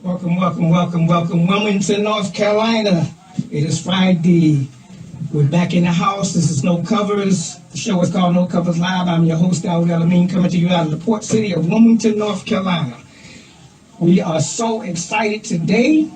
Welcome, welcome, welcome, welcome, Wilmington, North Carolina. It is Friday. We're back in the house. This is No Covers. The show is called No Covers Live. I'm your host, Al Amin, coming to you out of the port city of Wilmington, North Carolina. We are so excited today.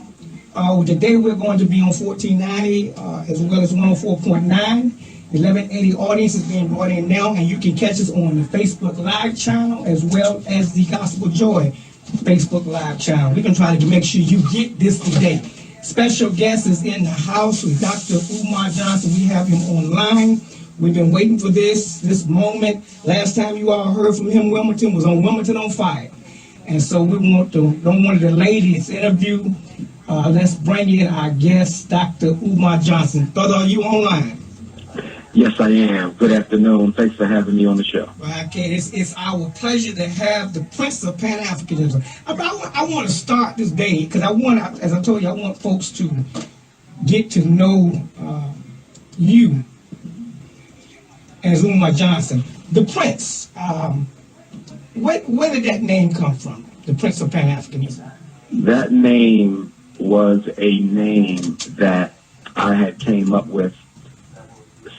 Today we're going to be on 1490 as well as 104.9. 1180 audience is being brought in now, and you can catch us on the Facebook Live channel as well as the Gospel Joy Facebook Live channel. We're going to try to make sure you get this today. Special guest is in the house with Dr. UMAR Johnson. We have him online. We've been waiting for this moment. Last time you all heard from him, Wilmington was on Wilmington on Fire. And so we don't want to delay this interview. Let's bring in our guest, Dr. UMAR Johnson. Brother, are you online? Yes, I am. Good afternoon. Thanks for having me on the show. Okay, it's our pleasure to have the Prince of Pan-Africanism. I want to start this day because as I told you, I want folks to get to know you as Umar Johnson. The Prince, where did that name come from, the Prince of Pan-Africanism? That name was a name that I had came up with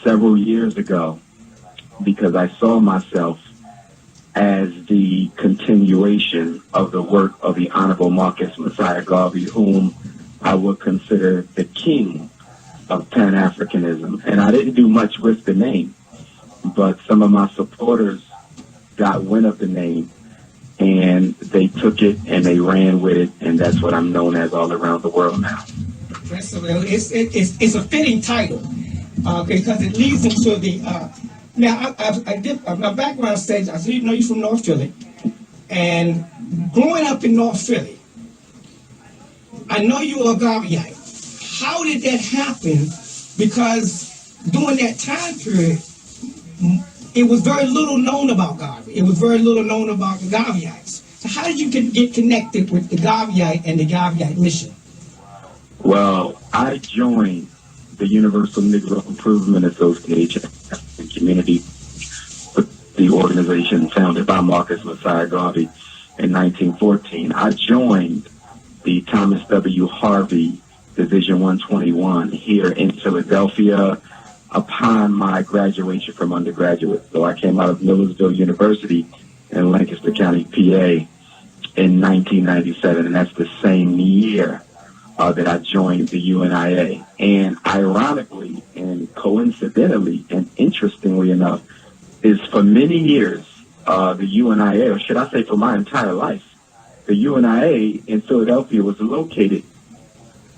several years ago because I saw myself as the continuation of the work of the Honorable Marcus Messiah Garvey, whom I would consider the king of Pan-Africanism. And I didn't do much with the name, but some of my supporters got wind of the name and they took it and they ran with it, and that's what I'm known as all around the world now. It's a fitting title. Because it leads into the now. I did my background stage. I know you're from North Philly, and growing up in North Philly, I know you were a Garveyite. How did that happen? Because during that time period, it was very little known about Garvey. It was very little known about the Garveyites. So how did you get connected with the Garveyite and the Garveyite mission? Well, I joined the Universal Negro Improvement Association community, the organization founded by Marcus Messiah Garvey in 1914. I joined the Thomas W. Harvey Division 121 here in Philadelphia upon my graduation from undergraduate. So I came out of Millersville University in Lancaster County, PA in 1997, and that's the same year that I joined the UNIA. And ironically and coincidentally and interestingly enough, is for many years, the UNIA, or should I say for my entire life, the UNIA in Philadelphia was located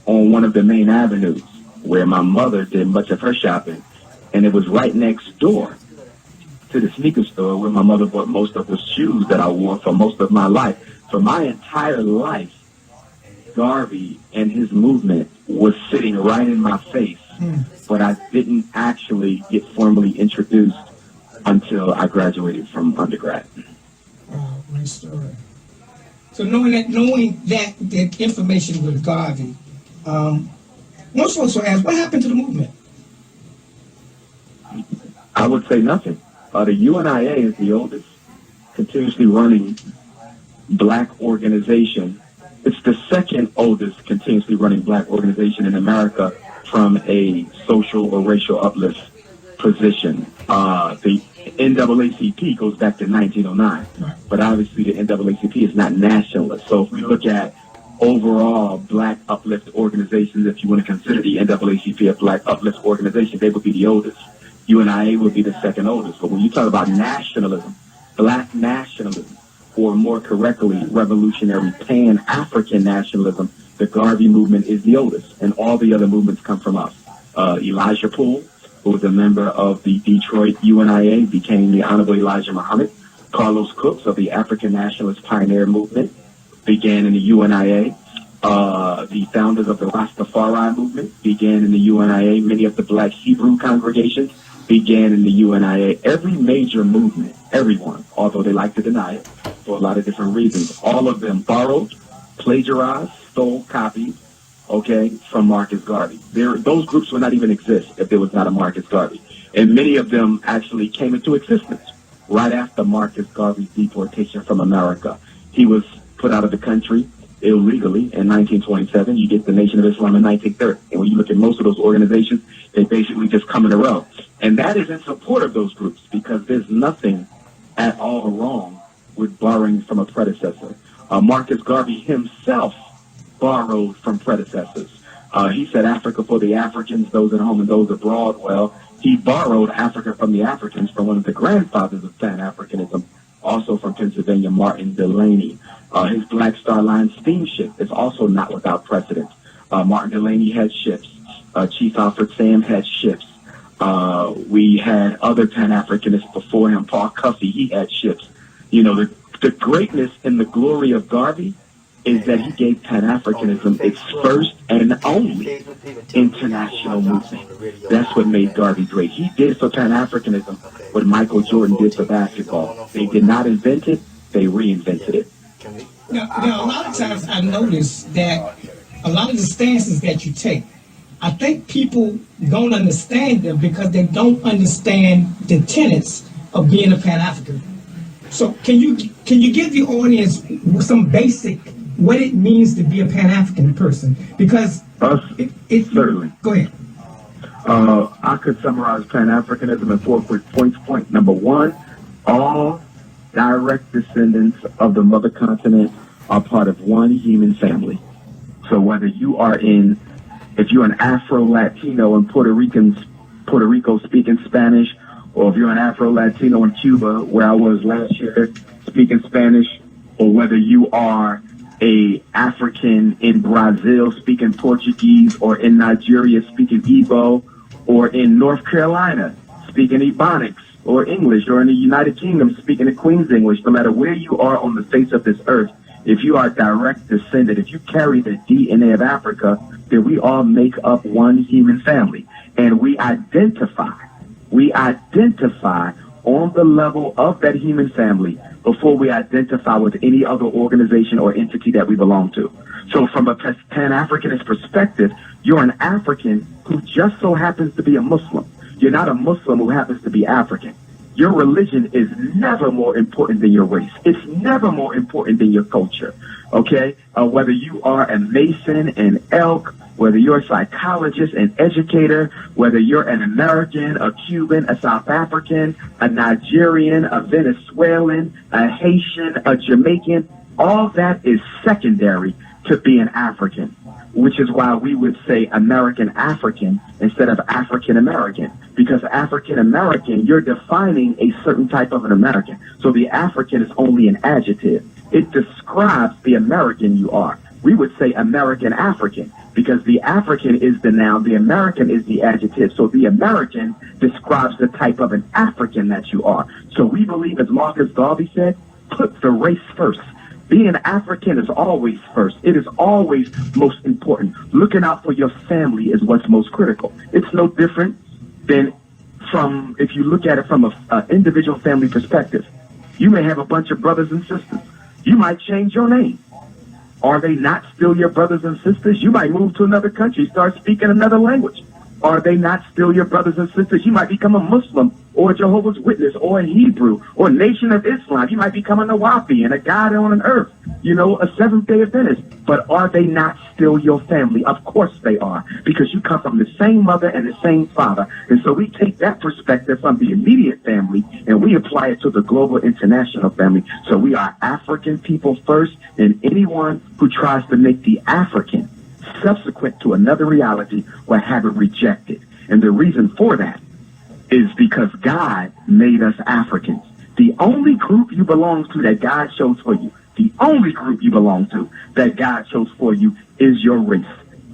on one of the main avenues where my mother did much of her shopping. And it was right next door to the sneaker store where my mother bought most of the shoes that I wore for most of my life. For my entire life, Garvey and his movement was sitting right in my face, but I didn't actually get formally introduced until I graduated from undergrad. Wow, great story. So knowing that information with Garvey, most folks will ask, what happened to the movement? I would say nothing. The UNIA is the oldest continuously running black organization. It's the second oldest continuously running black organization in America from a social or racial uplift position. The NAACP goes back to 1909, but obviously the NAACP is not nationalist. So if we look at overall black uplift organizations, if you want to consider the NAACP a black uplift organization, they would be the oldest. UNIA would be the second oldest. But when you talk about nationalism, black nationalism, or more correctly, revolutionary Pan-African nationalism, the Garvey movement is the oldest, and all the other movements come from us. Elijah Poole, who was a member of the Detroit UNIA, became the Honorable Elijah Muhammad. Carlos Cooks of the African Nationalist Pioneer Movement began in the UNIA. The founders of the Rastafari movement began in the UNIA. Many of the black Hebrew congregations began in the UNIA. Every major movement, everyone, although they like to deny it for a lot of different reasons, all of them borrowed, plagiarized, stole copies, from Marcus Garvey. Those groups would not even exist if there was not a Marcus Garvey. And many of them actually came into existence right after Marcus Garvey's deportation from America. He was put out of the country illegally in 1927. You get the Nation of Islam in 1930. And when you look at most of those organizations, they basically just come in a row. And that is in support of those groups because there's nothing at all wrong with borrowing from a predecessor. Marcus Garvey himself borrowed from predecessors. He said Africa for the Africans, those at home and those abroad. Well, he borrowed Africa from the Africans from one of the grandfathers of Pan-Africanism, also from Pennsylvania, Martin Delany. His Black Star Line steamship is also not without precedent. Martin Delany had ships. Chief Alfred Sam had ships. We had other Pan-Africanists before him. Paul Cuffey, he had ships. You know, the greatness and the glory of Garvey is that he gave Pan-Africanism its first and only international movement. That's what made Garvey great. He did for Pan-Africanism what Michael Jordan did for basketball. They did not invent it, they reinvented it. Now, a lot of times I notice that a lot of the stances that you take, I think people don't understand them because they don't understand the tenets of being a Pan-African. So can you give the audience some basic what it means to be a Pan-African person? Because certainly. Go ahead. I could summarize Pan-Africanism in 4 quick points. Point number 1, all direct descendants of the mother continent are part of one human family. So whether you are if you're an Afro-Latino in Puerto Rico speaking Spanish, or if you're an Afro-Latino in Cuba, where I was last year speaking Spanish, or whether you are a African in Brazil speaking Portuguese, or in Nigeria speaking Igbo, or in North Carolina speaking Ebonics or English, or in the United Kingdom speaking the Queen's English, no matter where you are on the face of this earth, if you are a direct descendant, if you carry the DNA of Africa, then we all make up one human family. And we identify on the level of that human family before we identify with any other organization or entity that we belong to. So from a Pan-Africanist perspective, you're an African who just so happens to be a Muslim. You're not a Muslim who happens to be African. Your religion is never more important than your race. It's never more important than your culture, okay? Whether you are a Mason, an Elk, whether you're a psychologist, an educator, whether you're an American, a Cuban, a South African, a Nigerian, a Venezuelan, a Haitian, a Jamaican, all that is secondary to being African, which is why we would say American African instead of African American, because African American, you're defining a certain type of an American. So the African is only an adjective. It describes the American you are. We would say American African because the African is the noun, the American is the adjective. So the American describes the type of an African that you are. So we believe, as Marcus Garvey said, put the race first. Being African is always first. It is always most important. Looking out for your family is what's most critical. It's no different than from, if you look at it from an individual family perspective. You may have a bunch of brothers and sisters. You might change your name. Are they not still your brothers and sisters? You might move to another country, start speaking another language. Are they not still your brothers and sisters? You might become a Muslim or a Jehovah's Witness or a Hebrew or Nation of Islam. You might become a Nawapi and a God on an earth, a Seventh-day Adventist. But are they not still your family? Of course they are, because you come from the same mother and the same father. And so we take that perspective from the immediate family and we apply it to the global international family. So we are African people first, and anyone who tries to make the African subsequent to another reality will have it rejected. And the reason for that is because God made us Africans. The only group you belong to that God chose for you, the only group you belong to that God chose for you is your race.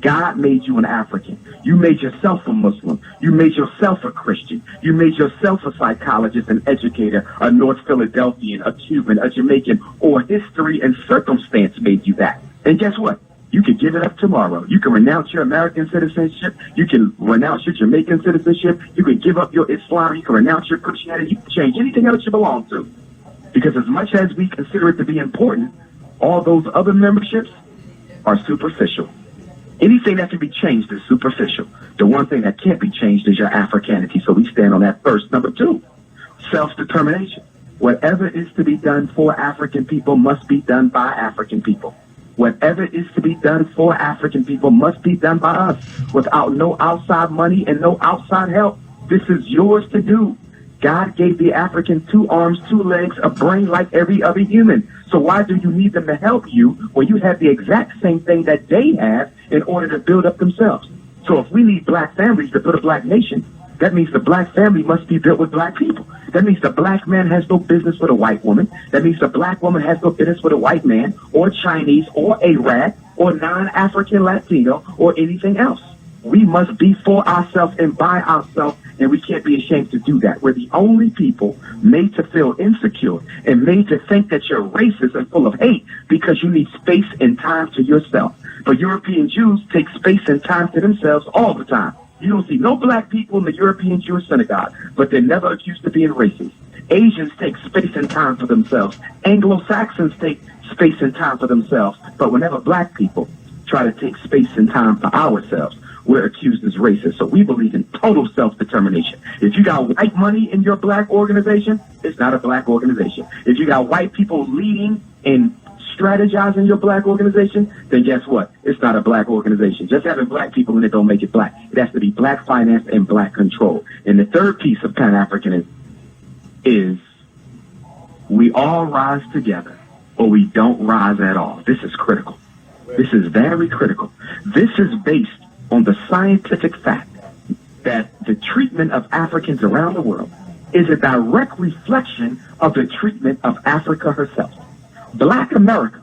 God made you an African. You made yourself a Muslim. You made yourself a Christian. You made yourself a psychologist, an educator, a North Philadelphian, a Cuban, a Jamaican, or history and circumstance made you that. And guess what? You can give it up tomorrow. You can renounce your American citizenship. You can renounce your Jamaican citizenship. You can give up your Islam. You can renounce your Christianity. You can change anything else you belong to. Because as much as we consider it to be important, all those other memberships are superficial. Anything that can be changed is superficial. The one thing that can't be changed is your Africanity. So we stand on that first. Number 2, self-determination. Whatever is to be done for African people must be done by African people. Whatever is to be done for African people must be done by us without no outside money and no outside help. This is yours to do. God gave the African 2 arms, 2 legs, a brain like every other human. So why do you need them to help you when you have the exact same thing that they have in order to build up themselves? So if we need black families to build a black nation, that means the black family must be built with black people. That means the black man has no business with a white woman. That means the black woman has no business with a white man or Chinese or Arab or non-African Latino or anything else. We must be for ourselves and by ourselves, and we can't be ashamed to do that. We're the only people made to feel insecure and made to think that you're racist and full of hate because you need space and time to yourself. But European Jews take space and time to themselves all the time. You don't see no black people in the European Jewish synagogue, but they're never accused of being racist. Asians take space and time for themselves. Anglo-Saxons take space and time for themselves. But whenever black people try to take space and time for ourselves, we're accused as racist. So we believe in total self-determination. If you got white money in your black organization, it's not a black organization. If you got white people leading and strategizing your black organization, then guess what? It's not a black organization. Just having black people in it don't make it black. It has to be black finance and black control. And the third piece of Pan-Africanism is we all rise together or we don't rise at all. This is critical. This is very critical. This is based on the scientific fact that the treatment of Africans around the world is a direct reflection of the treatment of Africa herself. Black America,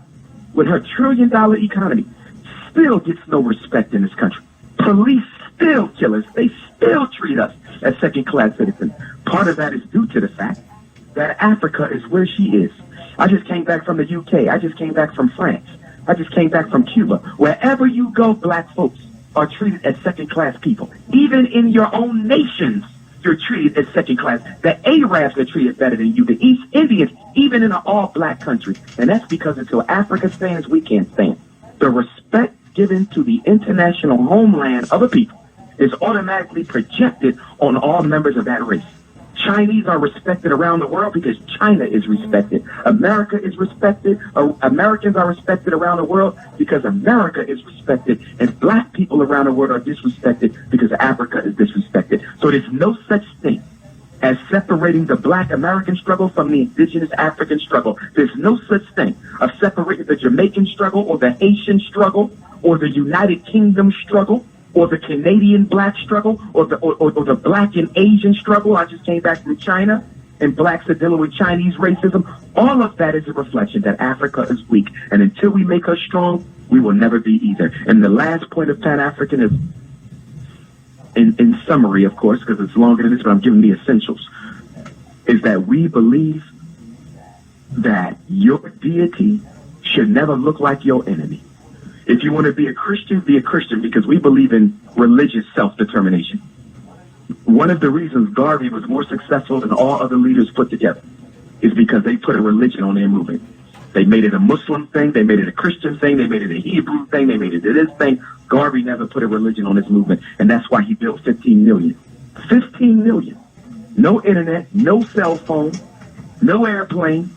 with her trillion-dollar economy, still gets no respect in this country. Police still kill us. They still treat us as second-class citizens. Part of that is due to the fact that Africa is where she is. I just came back from the UK. I just came back from France. I just came back from Cuba. Wherever you go, black folks are treated as second-class people. Even in your own nations, you're treated as second-class. The Arabs are treated better than you. The East Indians, even in an all-black country. And that's because until Africa stands, we can't stand. The respect given to the international homeland of a people is automatically projected on all members of that race. Chinese are respected around the world because China is respected. America is respected. Americans are respected around the world because America is respected. And black people around the world are disrespected because Africa is disrespected. So there's no such thing as separating the black American struggle from the indigenous African struggle. There's no such thing of separating the Jamaican struggle or the Haitian struggle or the United Kingdom struggle or the Canadian black struggle, or the black and Asian struggle. I just came back from China, and blacks are dealing with Chinese racism. All of that is a reflection that Africa is weak, and until we make her strong, we will never be either. And the last point of Pan-Africanism, in summary, of course, because it's longer than this, but I'm giving the essentials, is that we believe that your deity should never look like your enemy. If you want to be a Christian because we believe in religious self-determination. One of the reasons Garvey was more successful than all other leaders put together is because they put a religion on their movement. They made it a Muslim thing, they made it a Christian thing, they made it a Hebrew thing, they made it this thing. Garvey never put a religion on his movement, and that's why he built 15 million. 15 million. No internet, no cell phone, no airplane,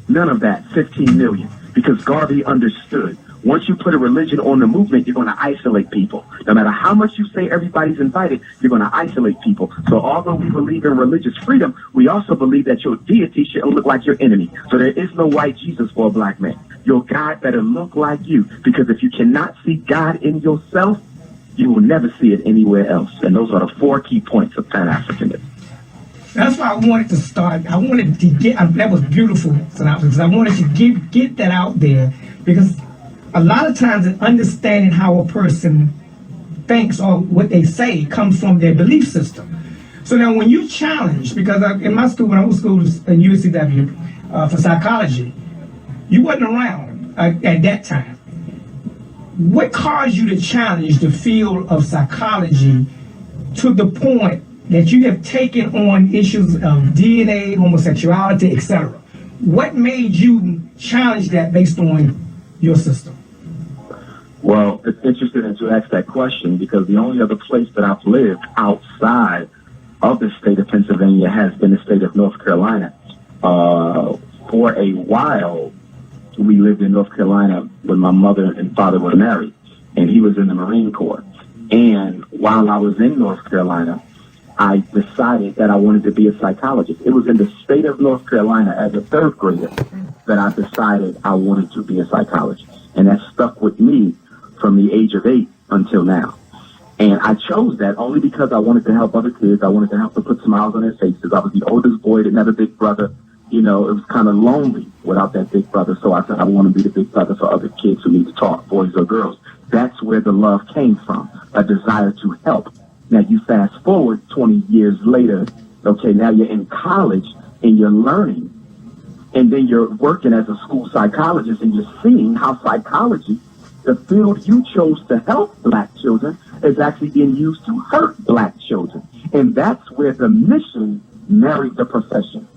none of that. 15 million. Because Garvey understood. Once you put a religion on the movement, you're going to isolate people. No matter how much you say everybody's invited, you're going to isolate people. So although we believe in religious freedom, we also believe that your deity shouldn't look like your enemy. So there is no white Jesus for a black man. Your God better look like you. Because if you cannot see God in yourself, you will never see it anywhere else. And those are the 4 key points of Pan-Africanism. That's why I wanted to start. I wanted to get, that was beautiful, synopsis. I wanted to get that out there because a lot of times in understanding how a person thinks or what they say comes from their belief system. So now when you challenge, because in my school, when I was school in UCW for psychology, you wasn't around at that time. What caused you to challenge the field of psychology to the point that you have taken on issues of DNA, homosexuality, etc.? What made you challenge that based on your system? Well, it's interesting that you asked that question because the only other place that I've lived outside of the state of Pennsylvania has been the state of North Carolina. For a while, we lived in North Carolina when my mother and father were married, and he was in the Marine Corps. And while I was in North Carolina, I decided that I wanted to be a psychologist. It was in the state of North Carolina as a third grader that I decided I wanted to be a psychologist. And that stuck with me from the age of 8 until now. And I chose that only because I wanted to help other kids. I wanted to help them put smiles on their faces. I was the oldest boy, didn't have a big brother. You know, it was kind of lonely without that big brother. So I said, I want to be the big brother for other kids who need to talk, boys or girls. That's where the love came from, a desire to help. Now, you fast forward 20 years later, okay, now you're in college and you're learning. And then you're working as a school psychologist and you're seeing how psychology, the field you chose to help black children, is actually being used to hurt black children. And that's where the mission married the profession.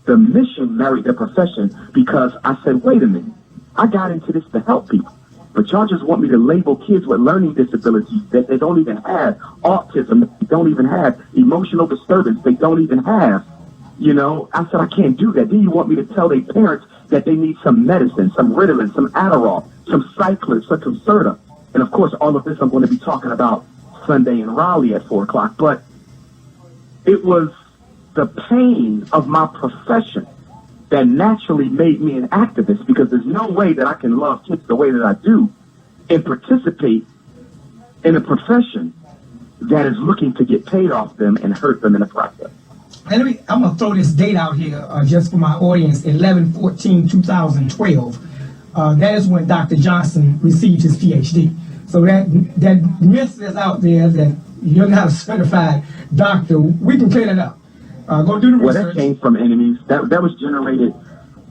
The mission married the profession because I said, wait a minute, I got into this to help people. But y'all just want me to label kids with learning disabilities that they don't even have, autism, they don't even have, emotional disturbance, they don't even have. You know, I said, I can't do that. Then you want me to tell their parents that they need some medicine, some Ritalin, some Adderall, some Cyclin, some Concerta. And of course, all of this I'm going to be talking about Sunday in Raleigh at 4 o'clock. But it was the pain of my profession that naturally made me an activist, because there's no way that I can love kids the way that I do and participate in a profession that is looking to get paid off them and hurt them in the process. And I'm going to throw this date out here just for my audience, 11/14/2012. That is when Dr. Johnson received his PhD. So that myth is out there that you're not a certified doctor. We can clear that up. Go do the research. Well, that came from enemies. That was generated.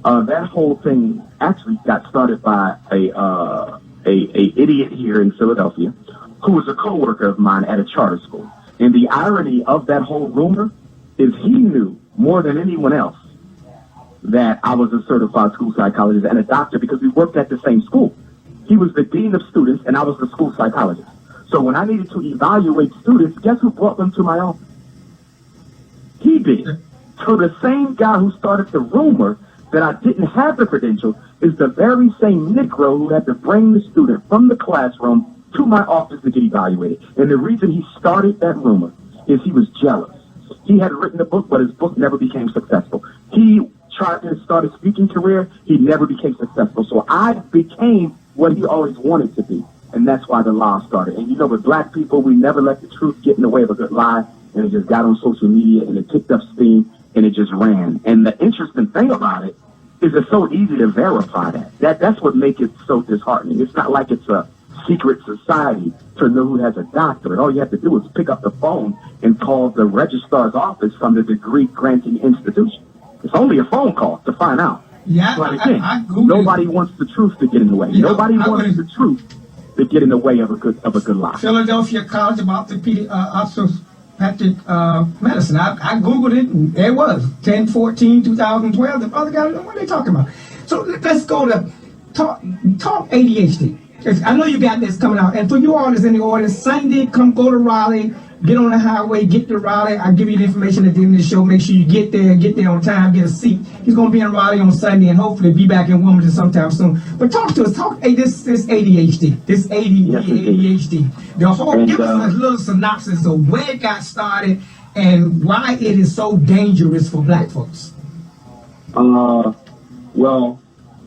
That whole thing actually got started by a idiot here in Philadelphia who was a coworker of mine at a charter school. And the irony of that whole rumor is he knew more than anyone else that I was a certified school psychologist and a doctor because we worked at the same school. He was the dean of students and I was the school psychologist. So when I needed to evaluate students, guess who brought them to my office? He did. So the same guy who started the rumor that I didn't have the credential is the very same Negro who had to bring the student from the classroom to my office to get evaluated. And the reason he started that rumor is he was jealous. He had written a book, but his book never became successful. He tried to start a speaking career. He never became successful. So I became what he always wanted to be. And that's why the lie started. And you know, with black people, we never let the truth get in the way of a good lie. And it just got on social media and it picked up steam and it just ran. And the interesting thing about it is it's so easy to verify that. That's what makes it so disheartening. It's not like it's a secret society to know who has a doctorate. All you have to do is pick up the phone and call the registrar's office from the degree granting institution. It's only a phone call to find out. Yeah, but again, I Googled nobody wants the truth to get in the way. Nobody wants the truth to get in the way of a good lie. Philadelphia College of Osteopathic Medicine. I Googled it, and there it was 10/14/2012. The other guy, what are they talking about? So let's go to talk ADHD. I know you got this coming out, and for you all that's in the audience, Sunday, come go to Raleigh, get on the highway, get to Raleigh. I'll give you the information at the end of the show. Make sure you get there on time, get a seat. He's going to be in Raleigh on Sunday, and hopefully be back in Wilmington sometime soon. But talk to us. This ADHD, this ADHD. The whole, give us a little synopsis of where it got started and why it is so dangerous for black folks. Well,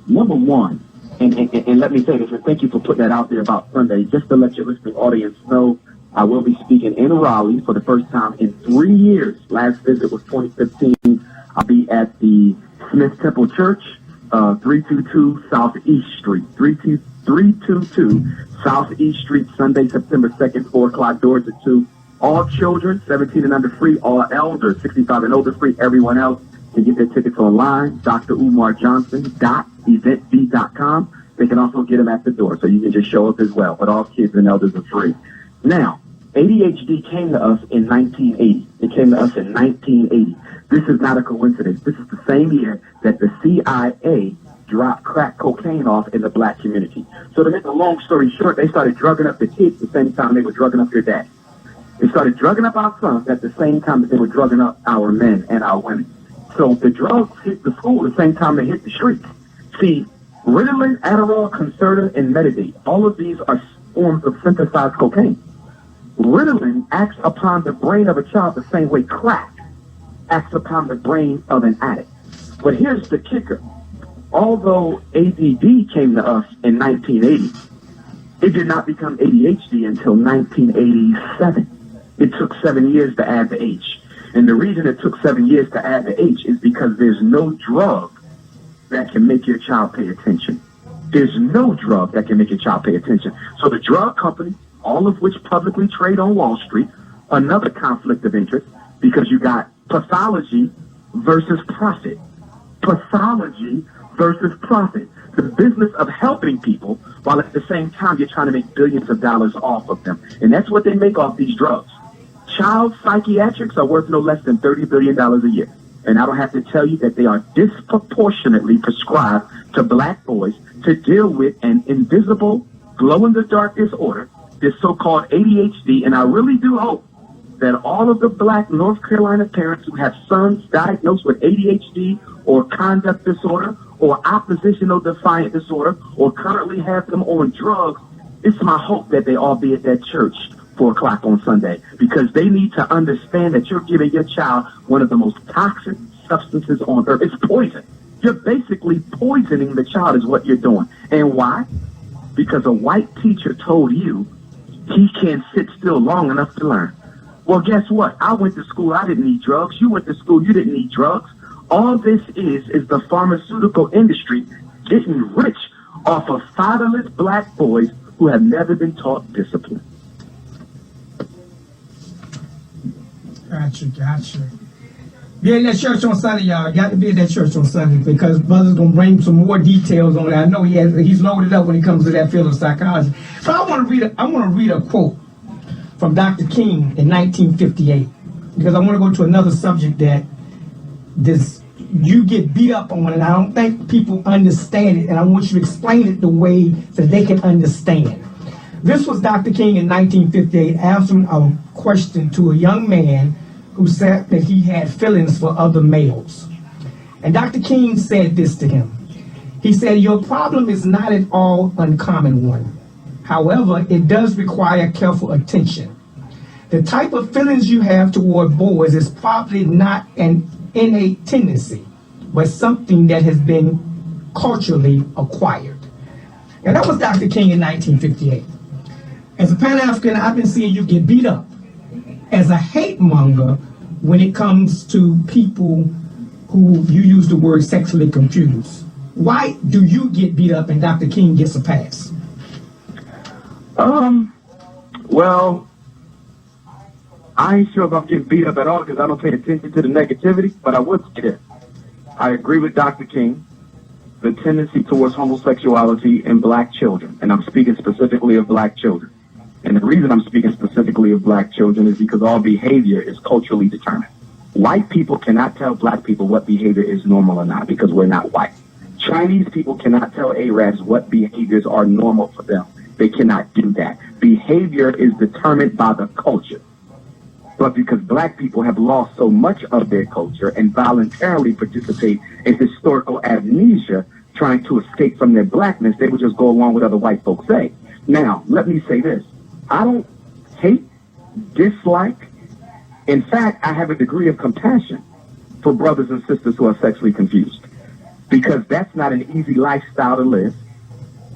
number one, and let me say this, and thank you for putting that out there about Sunday, just to let your listening audience know, I will be speaking in Raleigh for the first time in 3 years. Last visit was 2015. I'll be at the Smith Temple Church, 322 Southeast Street, 322 Southeast Street, Sunday, September 2nd, 4 o'clock, doors at 2. All children, 17 and under free, all elders, 65 and older free, everyone else can get their tickets online, drumarjohnson.eventbrite.com. They can also get them at the door, so you can just show up as well, but all kids and elders are free. Now, ADHD came to us in 1980. It came to us in 1980. This is not a coincidence. This is the same year that the CIA dropped crack cocaine off in the black community. So to make a long story short, they started drugging up the kids the same time they were drugging up their dads. They started drugging up our sons at the same time that they were drugging up our men and our women. So the drugs hit the school the same time they hit the streets. See, Ritalin, Adderall, Concerta, and Metadate, all of these are forms of synthesized cocaine. Ritalin acts upon the brain of a child the same way crack acts upon the brain of an addict. But here's the kicker. Although ADD came to us in 1980, it did not become ADHD until 1987. It took 7 years to add the H. And the reason it took 7 years to add the H is because there's no drug that can make your child pay attention. There's no drug that can make your child pay attention. So the drug companies, all of which publicly trade on Wall Street, another conflict of interest, because you got pathology versus profit. Pathology versus profit. The business of helping people while at the same time you're trying to make billions of dollars off of them. And that's what they make off these drugs. Child psychiatrics are worth no less than $30 billion a year. And I don't have to tell you that they are disproportionately prescribed to black boys to deal with an invisible, glow-in-the-dark disorder, this so-called ADHD. And I really do hope that all of the black North Carolina parents who have sons diagnosed with ADHD or conduct disorder or oppositional defiant disorder or currently have them on drugs, it's my hope that they all be at that church 4 o'clock on Sunday, because they need to understand that you're giving your child one of the most toxic substances on earth. It's poison. You're basically poisoning the child is what you're doing. And why? Because a white teacher told you he can't sit still long enough to learn. Well, guess what? I went to school. I didn't need drugs. You went to school. You didn't need drugs. All this is the pharmaceutical industry getting rich off of fatherless black boys who have never been taught discipline. Gotcha. Be in that church on Sunday, y'all. Got to be in that church on Sunday, because brother's gonna bring some more details on it. I know he's loaded up when it comes to that field of psychology. But I want to read a quote from Dr. King in 1958, because I want to go to another subject that you get beat up on, and I don't think people understand it, and I want you to explain it the way that they can understand. This was Dr. King in 1958 answering a question to a young man who said that he had feelings for other males. And Dr. King said this to him. He said, "Your problem is not at all uncommon one. However, it does require careful attention. The type of feelings you have toward boys is probably not an innate tendency, but something that has been culturally acquired." And that was Dr. King in 1958. As a Pan-African, I've been seeing you get beat up as a hate monger when it comes to people who you use the word sexually confused. Why do you get beat up and Dr. King gets a pass? Well, I ain't sure if I'm getting beat up at all because I don't pay attention to the negativity, but I would say this. I agree with Dr. King, the tendency towards homosexuality in black children, and I'm speaking specifically of black children. And the reason I'm speaking specifically of black children is because all behavior is culturally determined. White people cannot tell black people what behavior is normal or not because we're not white. Chinese people cannot tell Arabs what behaviors are normal for them. They cannot do that. Behavior is determined by the culture. But because black people have lost so much of their culture and voluntarily participate in historical amnesia, trying to escape from their blackness, they would just go along with other white folks say. Now, let me say this. I don't hate, dislike. In fact, I have a degree of compassion for brothers and sisters who are sexually confused, because that's not an easy lifestyle to live.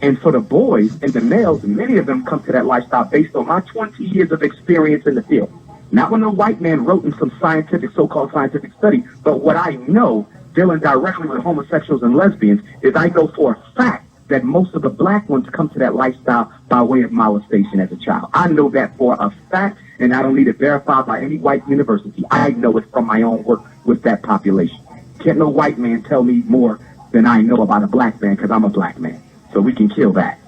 And for the boys and the males, many of them come to that lifestyle based on my 20 years of experience in the field. Not when a white man wrote in some scientific, so-called scientific study, but what I know dealing directly with homosexuals and lesbians is I know for a fact that most of the black ones come to that lifestyle by way of molestation as a child. I know that for a fact, and I don't need it verified by any white university. I know it from my own work with that population. Can't no white man tell me more than I know about a black man because I'm a black man. So we can kill that.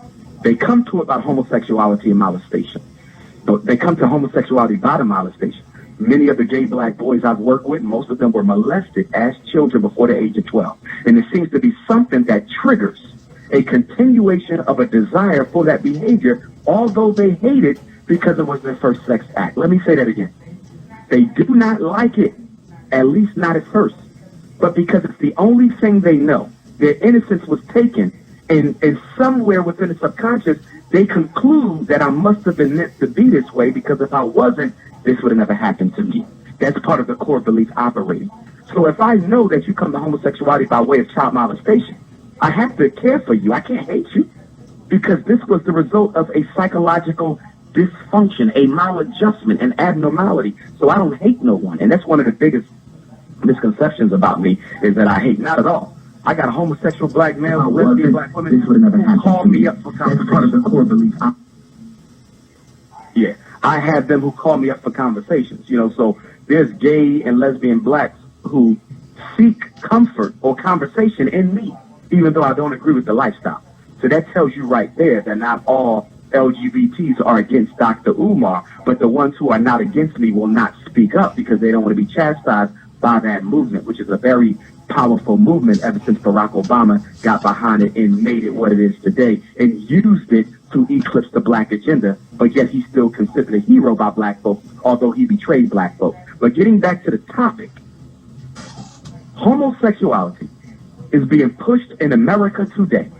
They come to it about homosexuality and molestation. So they come to homosexuality by the molestation. Many of the gay black boys I've worked with, most of them were molested as children before the age of 12. And it seems to be something that triggers a continuation of a desire for that behavior, although they hate it because it was their first sex act. Let me say that again. They do not like it, at least not at first, but because it's the only thing they know. Their innocence was taken, And somewhere within the subconscious, they conclude that I must have been meant to be this way, because if I wasn't, this would have never happened to me. That's part of the core belief operating. So if I know that you come to homosexuality by way of child molestation, I have to care for you. I can't hate you, because this was the result of a psychological dysfunction, a maladjustment, an abnormality. So I don't hate no one. And that's one of the biggest misconceptions about me, is that I hate. Not at all. I got a homosexual black male, a lesbian black woman who call me up for conversation. That's part of the core belief. Yeah, I have them who call me up for conversations. You know, so there's gay and lesbian blacks who seek comfort or conversation in me, even though I don't agree with the lifestyle. So that tells you right there that not all LGBTs are against Dr. Umar, but the ones who are not against me will not speak up because they don't want to be chastised by that movement, which is a very powerful movement ever since Barack Obama got behind it and made it what it is today and used it to eclipse the black agenda, but yet he's still considered a hero by black folks, although he betrayed black folks. But getting back to the topic, homosexuality is being pushed in America today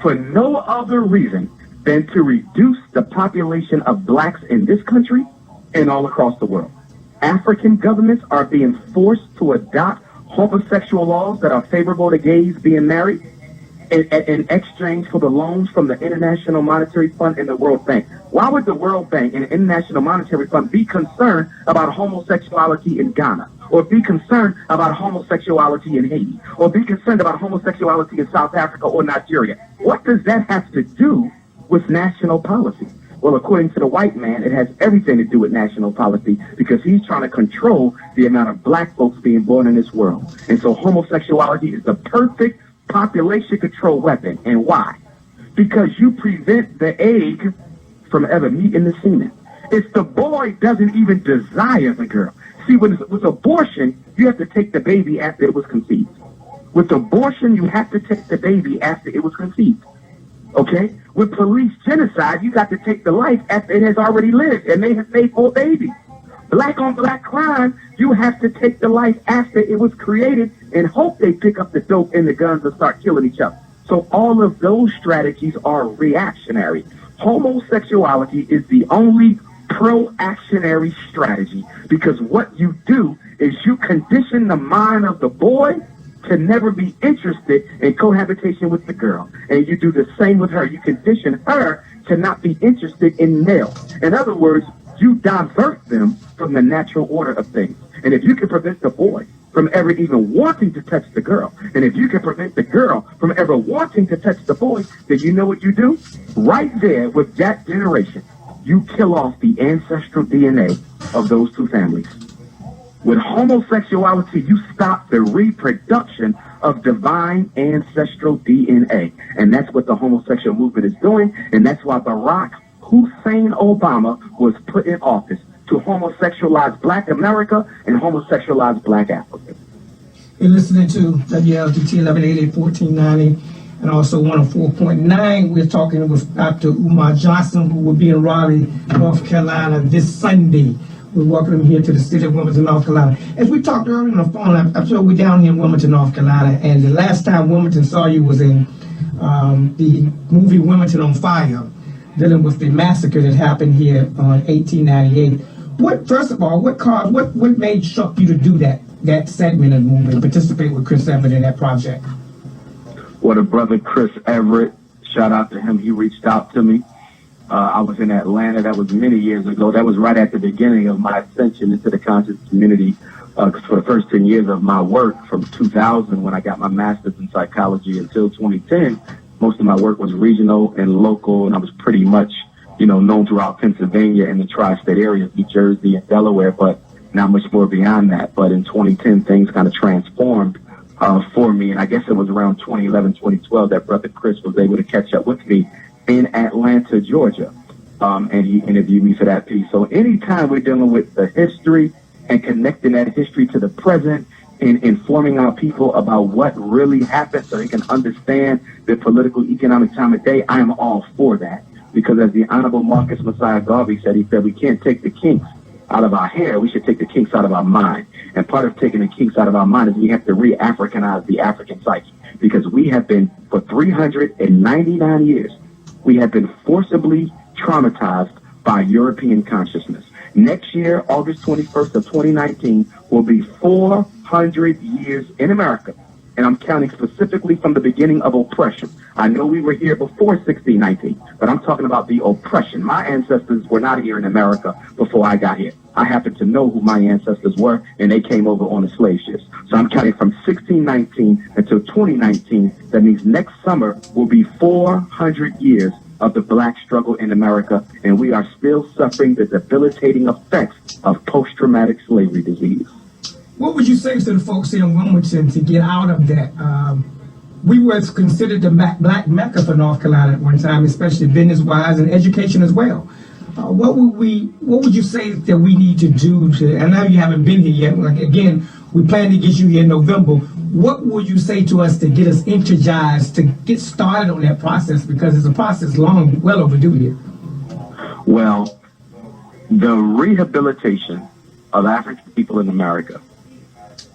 for no other reason than to reduce the population of blacks in this country and all across the world. African governments are being forced to adopt homosexual laws that are favorable to gays being married in exchange for the loans from the International Monetary Fund and the World Bank. Why would the World Bank and the International Monetary Fund be concerned about homosexuality in Ghana, or be concerned about homosexuality in Haiti, or be concerned about homosexuality in South Africa or Nigeria? What does that have to do with national policy? Well, according to the white man, it has everything to do with national policy, because he's trying to control the amount of black folks being born in this world. And so homosexuality is the perfect population control weapon. And why? Because you prevent the egg from ever meeting the semen. If the boy doesn't even desire the girl. See, with abortion, you have to take the baby after it was conceived. With abortion, you have to take the baby after it was conceived. Okay? With police genocide, you got to take the life after it has already lived and they have made four babies. Black on black crime, you have to take the life after it was created and hope they pick up the dope and the guns and start killing each other. So all of those strategies are reactionary. Homosexuality is the only pro-actionary strategy, because what you do is you condition the mind of the boy to never be interested in cohabitation with the girl. And you do the same with her. You condition her to not be interested in males. In other words, you divert them from the natural order of things. And if you can prevent the boy from ever even wanting to touch the girl, and if you can prevent the girl from ever wanting to touch the boy, then you know what you do? Right there with that generation, you kill off the ancestral DNA of those two families. With homosexuality, you stop the reproduction of divine ancestral DNA. And that's what the homosexual movement is doing. And that's why Barack Hussein Obama was put in office, to homosexualize black America and homosexualize black Africa. You're listening to WLDT 1180 1490 and also 104.9. We're talking with Dr. Umar Johnson, who will be in Raleigh, North Carolina this Sunday. We welcome him here to the city of Wilmington, North Carolina. As we talked earlier on the phone, I'm sure we're down here in Wilmington, North Carolina, and the last time Wilmington saw you was in the movie Wilmington on Fire, dealing with the massacre that happened here on 1898. First of all, what made shock you to do that segment of the movie and participate with Chris Everett in that project? Well, the brother Chris Everett, shout out to him, he reached out to me. I was in Atlanta. That was many years ago. That was right at the beginning of my ascension into the conscious community. For the first 10 years of my work, from 2000 when I got my master's in psychology until 2010, most of my work was regional and local, and I was pretty much, known throughout Pennsylvania and the tri-state areas, New Jersey and Delaware, but not much more beyond that. But in 2010, things kind of transformed for me, and I guess it was around 2011, 2012 that brother Chris was able to catch up with me in Atlanta, Georgia, and he interviewed me for that piece. So anytime we're dealing with the history and connecting that history to the present and informing our people about what really happened so they can understand the political, economic time of day, I am all for that. Because as the Honorable Marcus Messiah Garvey said, he said, we can't take the kinks out of our hair, we should take the kinks out of our mind. And part of taking the kinks out of our mind is we have to re-Africanize the African psyche. because we have been, for 399 years, we have been forcibly traumatized by European consciousness. Next year, August 21st of 2019, will be 400 years in America. And I'm counting specifically from the beginning of oppression. I know we were here before 1619, but I'm talking about the oppression. My ancestors were not here in America before I got here. I happen to know who my ancestors were, and they came over on the slave ships. So I'm counting from 1619 until 2019. That means next summer will be 400 years of the black struggle in America, and we are still suffering the debilitating effects of post-traumatic slavery disease. What would you say to the folks here in Wilmington to get out of that? We were considered the black Mecca for North Carolina at one time, especially business-wise and education as well. What would you say that we need to do to? I know you haven't been here yet. Like, again, we plan to get you here in November. What would you say to us to get us energized to get started on that process? Because it's a process long, well overdue here. Well, the rehabilitation of African people in America,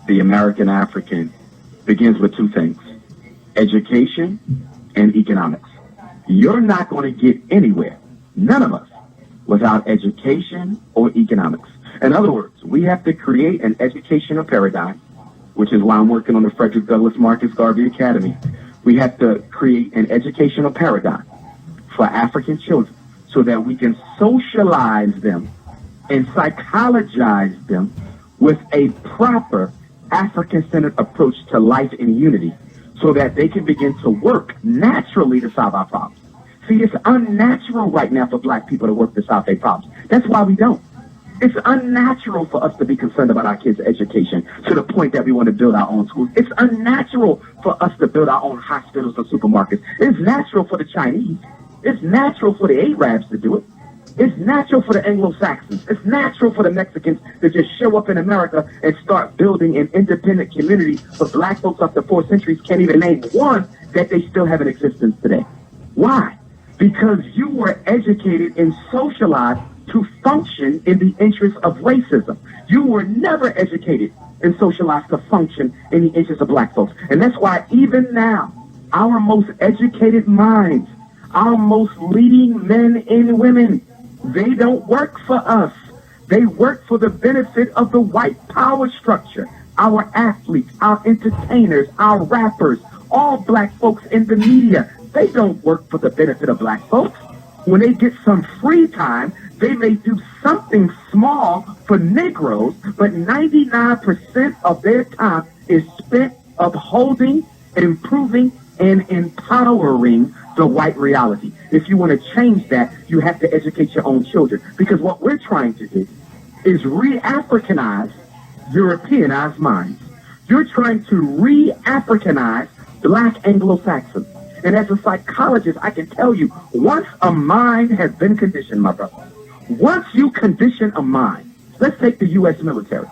the American African, begins with two things: education and economics. You're not going to get anywhere, none of us, without education or economics. In other words, we have to create an educational paradigm, which is why I'm working on the Frederick Douglass Marcus Garvey Academy. We have to create an educational paradigm for African children so that we can socialize them and psychologize them with a proper African-centered approach to life in unity, so that they can begin to work naturally to solve our problems. See, it's unnatural right now for black people to work to solve their problems. That's why we don't. It's unnatural for us to be concerned about our kids' education to the point that we want to build our own schools. It's unnatural for us to build our own hospitals or supermarkets. It's natural for the Chinese. It's natural for the Arabs to do it. It's natural for the Anglo-Saxons. It's natural for the Mexicans to just show up in America and start building an independent community. But black folks after 4 centuries can't even name one that they still have in existence today. Why? Because you were educated and socialized to function in the interest of racism. You were never educated and socialized to function in the interest of black folks. And that's why even now, our most educated minds, our most leading men and women, they don't work for us. They work for the benefit of the white power structure. Our athletes, our entertainers, our rappers, all black folks in the media, they don't work for the benefit of black folks. When they get some free time, they may do something small for Negroes, but 99% of their time is spent upholding, improving, and empowering the white reality. If you want to change that, you have to educate your own children. Because what we're trying to do is re-Africanize Europeanized minds. You're trying to re-Africanize black Anglo-Saxons. And as a psychologist, I can tell you, once a mind has been conditioned, my brother, once you condition a mind, let's take the U.S. military.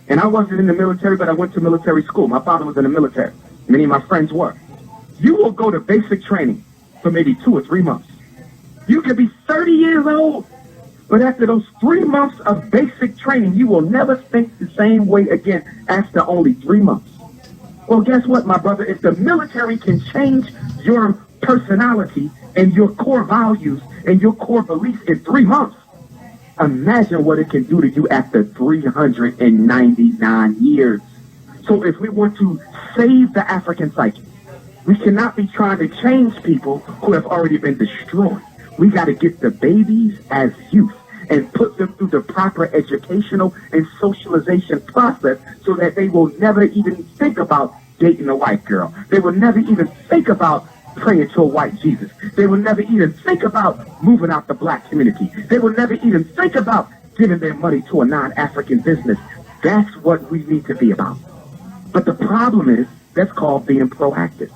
And I wasn't in the military, but I went to military school. My father was in the military. Many of my friends were. You will go to basic training for maybe 2 or 3 months. You could be 30 years old, but after those 3 months of basic training, you will never think the same way again after only 3 months. Well, guess what, my brother? If the military can change your personality and your core values and your core beliefs in 3 months, imagine what it can do to you after 399 years. So if we want to save the African psyche, we cannot be trying to change people who have already been destroyed. We got to get the babies as youth and put them through the proper educational and socialization process so that they will never even think about dating a white girl. They will never even think about praying to a white Jesus. They will never even think about moving out the black community. They will never even think about giving their money to a non-African business. That's what we need to be about. But the problem is, that's called being proactive.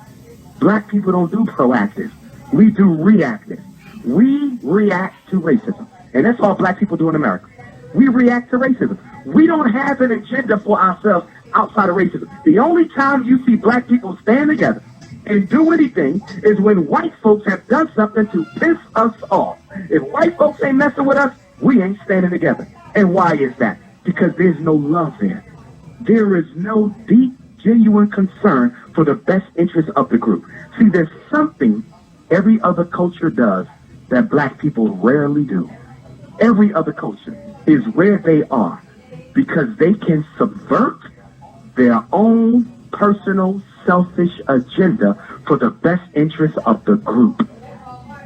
Black people don't do proactive. We do reactive. We react to racism. And that's all black people do in America. We react to racism. We don't have an agenda for ourselves outside of racism. The only time you see black people stand together and do anything is when white folks have done something to piss us off. If white folks ain't messing with us, we ain't standing together. And why is that? Because there's no love there. There is no deep, genuine concern for the best interest of the group. See, there's something every other culture does that black people rarely do. Every other culture is where they are because they can subvert their own personal selfish agenda for the best interest of the group.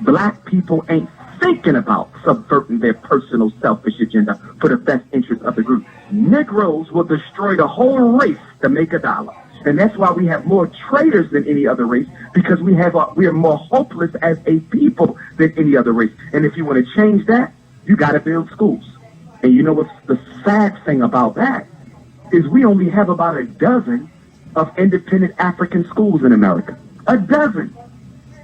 Black people ain't thinking about subverting their personal selfish agenda for the best interest of the group. Negroes will destroy the whole race to make $1. And that's why we have more traitors than any other race, because we are more hopeless as a people than any other race. And if you want to change that, you got to build schools. And you know what's the sad thing about that is we only have about a dozen of independent African schools in America. A dozen.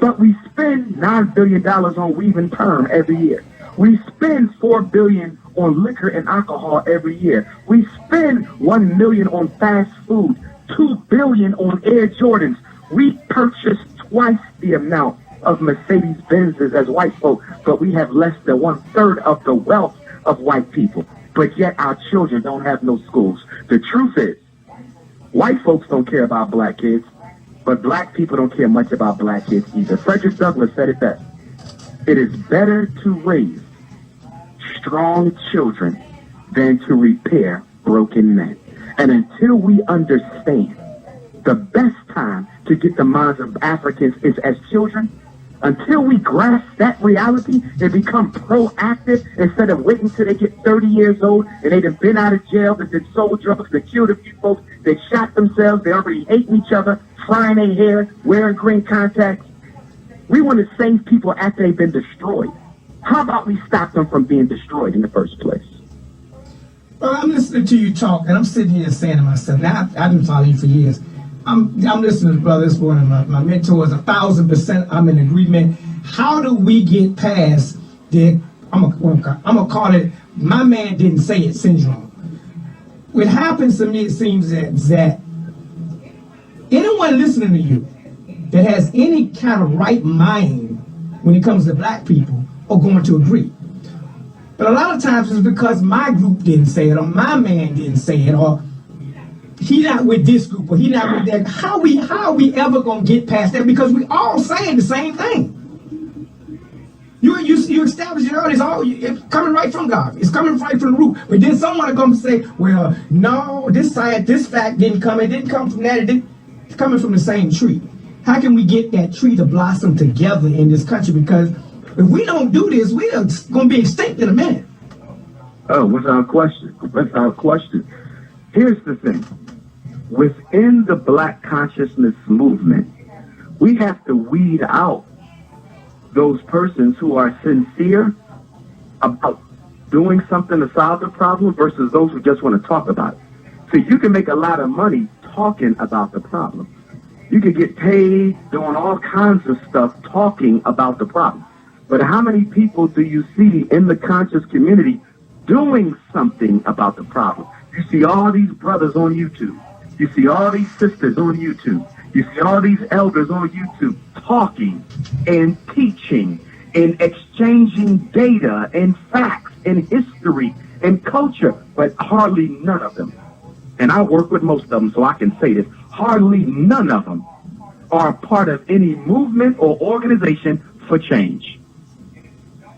But we spend $9 billion on weave and perm every year. We spend $4 billion on liquor and alcohol every year. We spend $1 million on fast food, $2 billion on Air Jordans. We purchase twice the amount of Mercedes Benzes as white folk, but we have less than 1/3 of the wealth of white people. But yet our children don't have no schools. The truth is, white folks don't care about black kids, but black people don't care much about black kids either. Frederick Douglass said it best. It is better to raise strong children than to repair broken men. And until we understand the best time to get the minds of Africans is as children, until we grasp that reality and become proactive instead of waiting till they get 30 years old and they've been out of jail, they've sold drugs, they killed a few folks, they shot themselves, they already hating each other, frying their hair, wearing green contacts. We want to save people after they've been destroyed. How about we stop them from being destroyed in the first place? Well, I'm listening to you talk, and I'm sitting here saying to myself, now I've been following you for years. I'm listening to Brother, this one of my mentors, 1,000% I'm in agreement. How do we get past the, I'm gonna call it, my man didn't say it syndrome? What happens to me, it seems that anyone listening to you that has any kind of right mind when it comes to black people are going to agree. But a lot of times it's because my group didn't say it, or my man didn't say it, or he not with this group, or he not with that. How are we ever gonna get past that? Because we all saying the same thing. You established it earlier. It's coming right from God. It's coming right from the root. But then someone comes and say, well, no, this fact didn't come. It didn't come from that. It's coming from the same tree. How can we get that tree to blossom together in this country? Because if we don't do this, we're going to be extinct in a minute. Oh, without question. Without question. Here's the thing. Within the black consciousness movement, we have to weed out those persons who are sincere about doing something to solve the problem versus those who just want to talk about it. So you can make a lot of money talking about the problem. You can get paid doing all kinds of stuff talking about the problem. But how many people do you see in the conscious community doing something about the problem? You see all these brothers on YouTube. You see all these sisters on YouTube. You see all these elders on YouTube talking and teaching and exchanging data and facts and history and culture, but hardly none of them, and I work with most of them, so I can say this, hardly none of them are part of any movement or organization for change.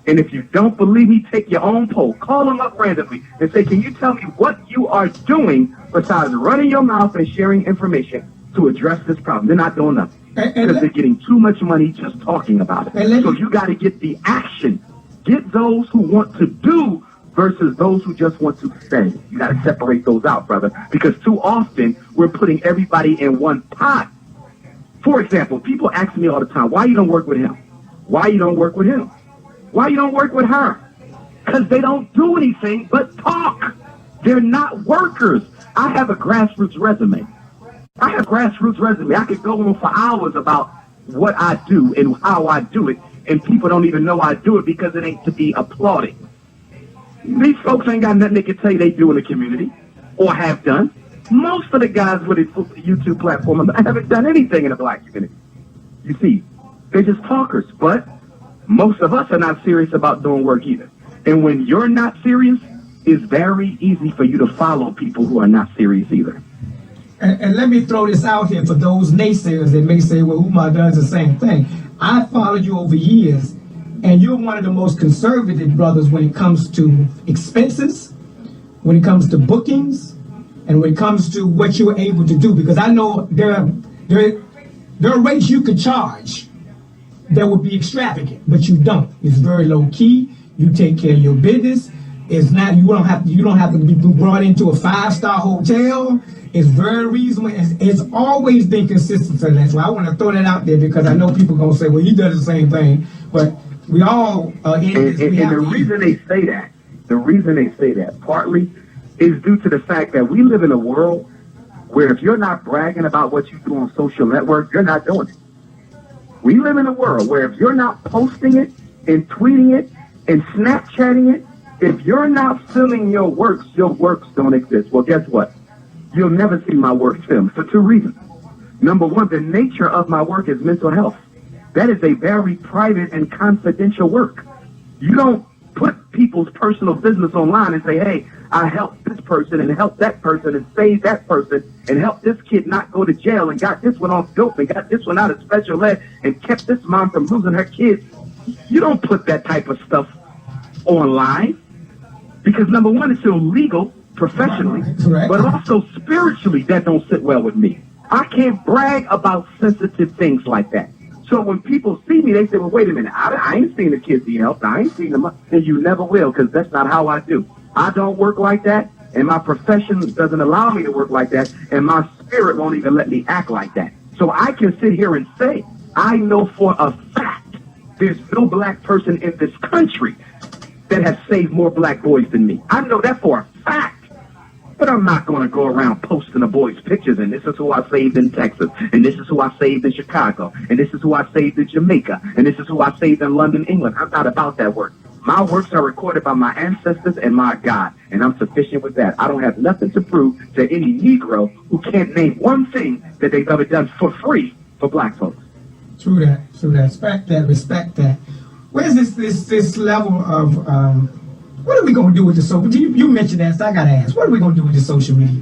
And if you don't believe me, take your own poll. Call them up randomly and say, can you tell me what you are doing besides running your mouth and sharing information to address this problem? They're not doing nothing because they're getting too much money just talking about it. So you got to get the action. Get those who want to do versus those who just want to say. You got to separate those out, brother, because too often we're putting everybody in one pot. For example, people ask me all the time, why you don't work with him? Why you don't work with him? Why you don't work with her? Because they don't do anything but talk. They're not workers. I have a grassroots resume. I could go on for hours about what I do and how I do it, and people don't even know I do it because it ain't to be applauded. These folks ain't got nothing they can tell you they do in the community or have done. Most of the guys with a YouTube platform haven't done anything in the black community. You see, they're just talkers, but most of us are not serious about doing work either. And when you're not serious, it's very easy for you to follow people who are not serious either. And let me throw this out here for those naysayers that may say, well, UMAR does the same thing. I followed you over years, and you're one of the most conservative brothers when it comes to expenses, when it comes to bookings, and when it comes to what you're able to do. Because I know there are rates you could charge that would be extravagant, but you don't. It's very low key. You take care of your business. It's not, you don't have to be brought into a 5-star hotel. It's very reasonable. It's always been consistent. So that's why I want to throw that out there, because I know people gonna say, well, he does the same thing, but we all in this. And the reason they say that, partly is due to the fact that we live in a world where if you're not bragging about what you do on social networks, you're not doing it. We live in a world where if you're not posting it and tweeting it and Snapchatting it, if you're not filming your works don't exist. Well, guess what? You'll never see my work filmed for 2 reasons. Number one, the nature of my work is mental health. That is a very private and confidential work. You don't put people's personal business online and say, hey, I helped this person and helped that person and saved that person and helped this kid not go to jail and got this one off dope and got this one out of special ed and kept this mom from losing her kids. You don't put that type of stuff online because, number one, it's illegal professionally, but also spiritually that don't sit well with me. I can't brag about sensitive things like that. So when people see me, they say, well, wait a minute, I ain't seen the kids he helped. I ain't seen them. And you never will, because that's not how I do. I don't work like that, and my profession doesn't allow me to work like that, and my spirit won't even let me act like that. So I can sit here and say, I know for a fact there's no black person in this country that has saved more black boys than me. I know that for a fact. But I'm not going to go around posting the boys' pictures, and this is who I saved in Texas, and this is who I saved in Chicago, and this is who I saved in Jamaica, and this is who I saved in London, England. I'm not about that work. My works are recorded by my ancestors and my God, and I'm sufficient with that. I don't have nothing to prove to any Negro who can't name one thing that they've ever done for free for black folks. True that. Respect that. Where's this level of what are we going to do with the social? You mentioned that, so I got to ask, what are we going to do with the social media?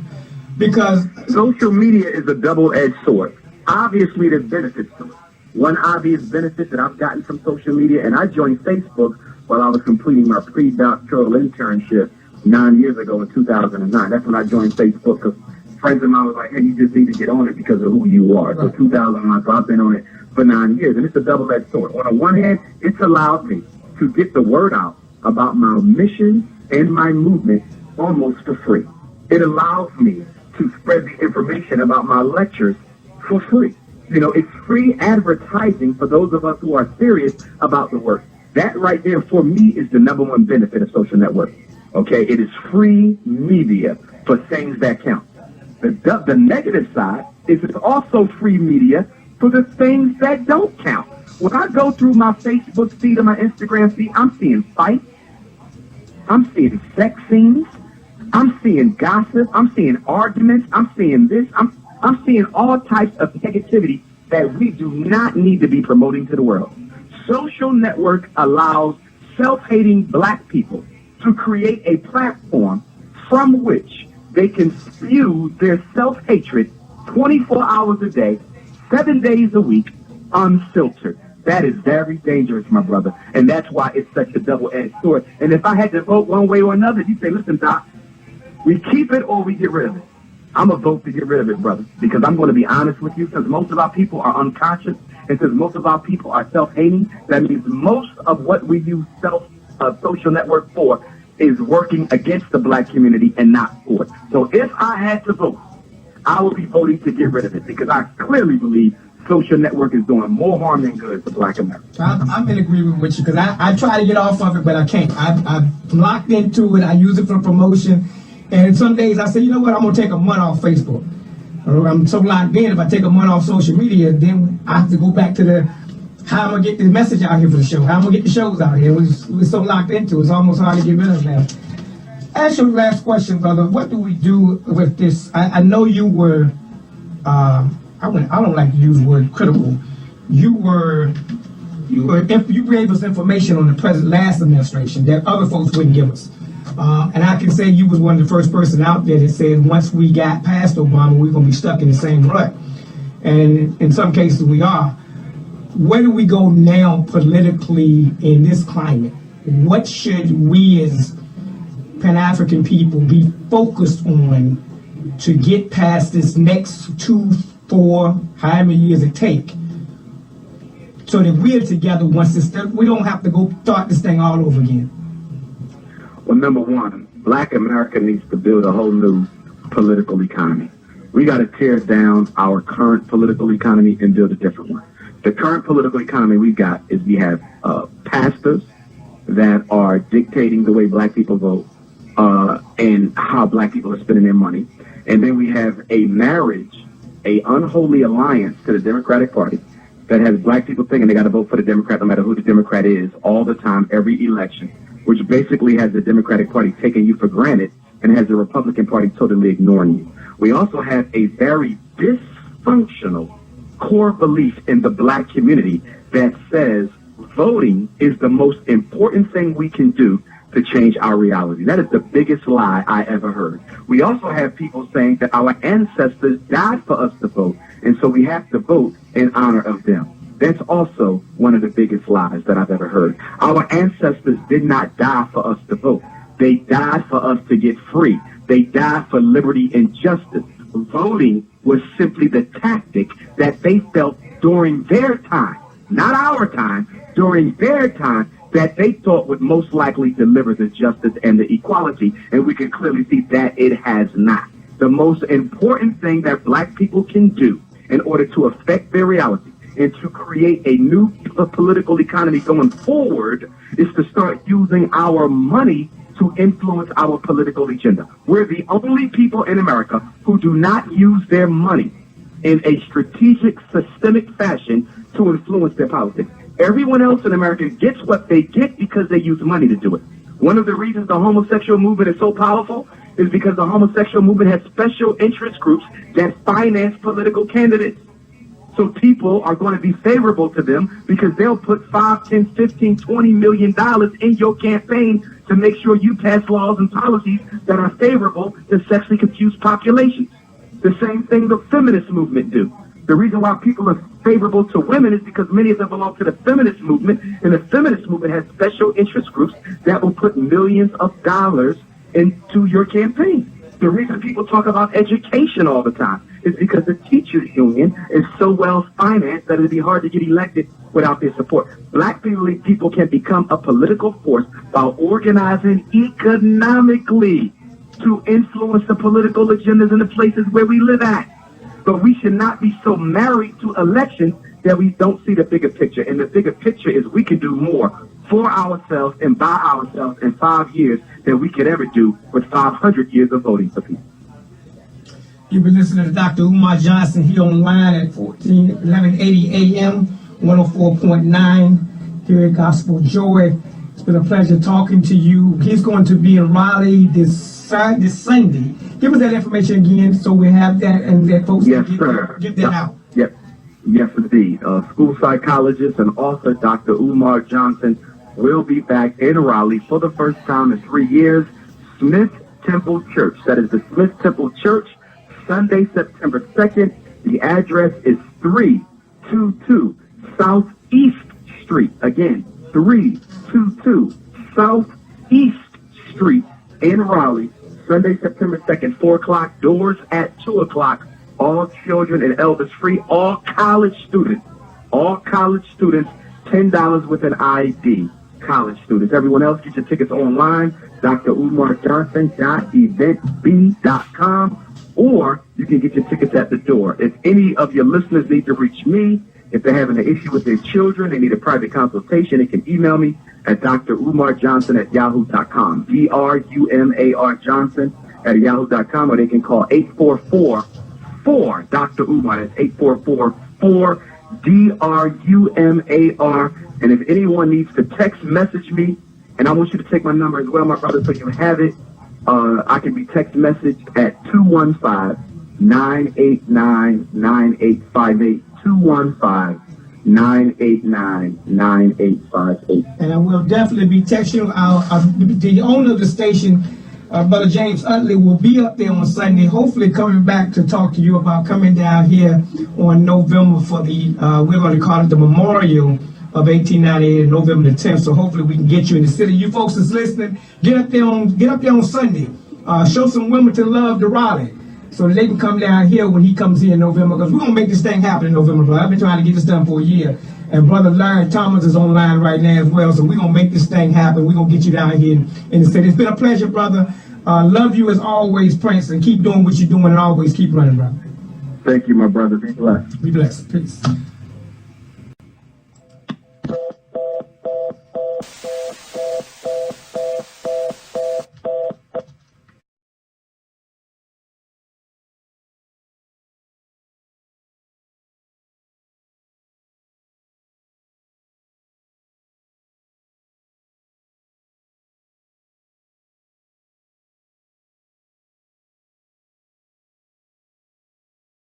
Because social media is a double-edged sword. Obviously, there's benefits to it. One obvious benefit that I've gotten from social media, and I joined Facebook while I was completing my pre-doctoral internship 9 years ago in 2009. That's when I joined Facebook, because friends of mine was like, hey, you just need to get on it because of who you are. So 2009, so I've been on it for 9 years, and it's a double-edged sword. On the one hand, it's allowed me to get the word out about my mission and my movement almost for free. It allows me to spread the information about my lectures for free. You know, it's free advertising for those of us who are serious about the work. That right there for me is the number one benefit of social networking. Okay, it is free media for things that count. The negative side is it's also free media for the things that don't count. When I go through my Facebook feed or my Instagram feed, I'm seeing fights, I'm seeing sex scenes, I'm seeing gossip, I'm seeing arguments, I'm seeing this, I'm seeing all types of negativity that we do not need to be promoting to the world. Social network allows self-hating black people to create a platform from which they can spew their self-hatred 24 hours a day, 7 days a week, unfiltered. That is very dangerous, my brother. And that's why it's such a double-edged sword. And if I had to vote one way or another, you'd say, listen, Doc, we keep it or we get rid of it. I'm going to vote to get rid of it, brother, because I'm going to be honest with you. Since most of our people are unconscious and since most of our people are self-hating, that means most of what we use social network for is working against the black community and not for it. So if I had to vote, I would be voting to get rid of it because I clearly believe social network is doing more harm than good for black America. I'm in agreement with you because I try to get off of it, but I can't. I'm locked into it. I use it for promotion. And some days I say, you know what, I'm going to take a month off Facebook. I'm so locked in, if I take a month off social media, then I have to go back to how I'm going to get the message out here for the show, how I'm going to get the shows out here. We're so locked into it, it's almost hard to get rid of now. Ask your last question, brother. What do we do with this? I know you were, I don't like to use the word critical. You gave us information on the last administration that other folks wouldn't give us. And I can say you was one of the first person out there that said once we got past Obama, we're going to be stuck in the same rut. And in some cases we are. Where do we go now politically in this climate? What should we as Pan-African people be focused on to get past this next 2, 4, however many years it take, so that we're together once this, we don't have to go start this thing all over again? Well, number one, Black America needs to build a whole new political economy. We got to tear down our current political economy and build a different one. The current political economy we got is we have pastors that are dictating the way Black people vote and how Black people are spending their money. And then we have a marriage, a unholy alliance to the Democratic Party that has Black people thinking they got to vote for the Democrat no matter who the Democrat is all the time, every election, which basically has the Democratic Party taking you for granted and has the Republican Party totally ignoring you. We also have a very dysfunctional core belief in the Black community that says voting is the most important thing we can do to change our reality. That is the biggest lie I ever heard. We also have people saying that our ancestors died for us to vote, and so we have to vote in honor of them. That's also one of the biggest lies that I've ever heard. Our ancestors did not die for us to vote. They died for us to get free. They died for liberty and justice. Voting was simply the tactic that they felt during their time, not our time, during their time, that they thought would most likely deliver the justice and the equality, and we can clearly see that it has not. The most important thing that Black people can do in order to affect their reality and to create a new political economy going forward is to start using our money to influence our political agenda. We're the only people in America who do not use their money in a strategic, systemic fashion to influence their politics. Everyone else in America gets what they get because they use money to do it. One of the reasons the homosexual movement is so powerful is because the homosexual movement has special interest groups that finance political candidates. So people are going to be favorable to them because they'll put $5, $10, $15, $20 million in your campaign to make sure you pass laws and policies that are favorable to sexually confused populations. The same thing the feminist movement do. The reason why people are favorable to women is because many of them belong to the feminist movement, and the feminist movement has special interest groups that will put millions of dollars into your campaign. The reason people talk about education all the time is because the teachers union is so well financed that it'd be hard to get elected without their support. Black people can become a political force by organizing economically to influence the political agendas in the places where we live at. But we should not be so married to elections that we don't see the bigger picture. And the bigger picture is we can do more for ourselves and by ourselves in 5 years than we could ever do with 500 years of voting for people. You've been listening to Dr. Umar Johnson here online at 1180 AM, 104.9 here at Gospel Joy. It's been a pleasure talking to you. He's going to be in Raleigh this Sunday. Give us that information again so we have that and that folks yes, can get that out. Yep. Yes, indeed. School psychologist and author Dr. Umar Johnson will be back in Raleigh for the first time in 3 years. Smith Temple Church. That is the Smith Temple Church, Sunday, September 2nd. The address is 322 Southeast Street. Again, 322 Southeast Street in Raleigh. Sunday, September 2nd, 4 o'clock. Doors at 2 o'clock. All children and elders free. All college students, $10 with an ID. College students. Everyone else, get your tickets online. drumarjohnson.eventb.com, or you can get your tickets at the door. If any of your listeners need to reach me, if they're having an issue with their children, they need a private consultation, they can email me at drumarjohnson@yahoo.com. DRUMAR Johnson at yahoo.com, or they can call 844 Dr. Umar. That's 844-DRUMAR. And if anyone needs to text message me, and I want you to take my number as well, my brother, so you have it. I can be text messaged at 215-989-9858. 989-9858. And I will definitely be texting you. The owner of the station, Brother James Utley, will be up there on Sunday, hopefully coming back to talk to you about coming down here on November for the, we're going to call it the memorial of 1898 and November the 10th. So hopefully we can get you in the city. You folks that's listening, get up there on Sunday. Show some Wilmington love to Raleigh, so that they can come down here when he comes here in November, because we're going to make this thing happen in November, brother. I've been trying to get this done for a year. And Brother Larry Thomas is online right now as well, so we're going to make this thing happen. We're going to get you down here in the city. It's been a pleasure, brother. Love you as always, Prince, and keep doing what you're doing and always keep running, brother. Thank you, my brother. Be blessed. Be blessed. Peace.